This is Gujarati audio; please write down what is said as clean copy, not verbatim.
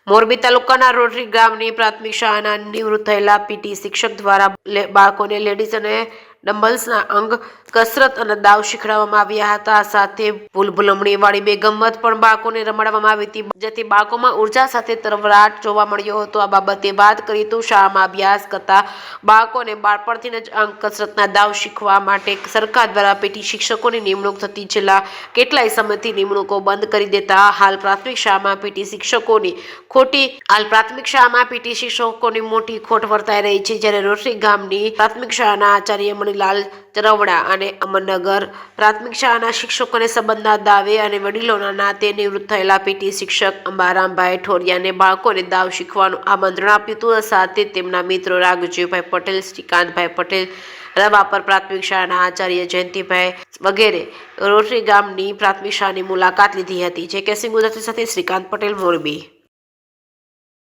મોરબી તાલુકાના રોટરી ગામની પ્રાથમિક શાળાના નિવૃત્ત થયેલા પીટી શિક્ષક દ્વારા બાળકોને લેડીઝ અને ડમ્બલ્સના અંગ કસરત અને દાવ શીખવાડવામાં આવ્યા હતા। આ સાથે ભૂલભુલમણી વાળી બે ગમત પણ બાળકોને રમાડવામાં આવી હતી, જેથી બાળકોમાં ઉર્જા સાથે તરવરાટ જોવા મળ્યો હતો। આ બાબતે વાત કરીએ તો શાળામાં અભ્યાસ કરતા બાળકોને બાળપણથી જ અંગ કસરતના દાવ શીખવા માટે સરકાર દ્વારા પીટી શિક્ષકોની નિમણૂક થતી છેલ્લા કેટલાય સમયથી નિમણૂકો બંધ કરી દેતા હાલ પ્રાથમિક શાળામાં પીટી શિક્ષકોની મોટી ખોટ વર્તાઈ રહી છે। જ્યારે રોટરી ગામની પ્રાથમિક શાળાના આચાર્ય મણિલાલ ચરવડા અને અમરનગર પ્રાથમિક શાળાના શિક્ષકોને સંબંધના દાવે અને વડીલોના નાતે નિવૃત્ત થયેલા પીટી શિક્ષક અંબારામભાઈ ઠોરિયાને બાળકોને દાવ શીખવાનું આમંત્રણ આપ્યું હતું। સાથે તેમના મિત્રો રાઘુજીભાઈ પટેલ, શ્રીકાંતભાઈ પટેલ, રવાપર પ્રાથમિક શાળાના આચાર્ય જયંતિભાઈ વગેરે રોટરી ગામની પ્રાથમિક શાળાની મુલાકાત લીધી હતી। જે કેસી ગુજરાતી સાથે શ્રીકાંત પટેલ, મોરબી।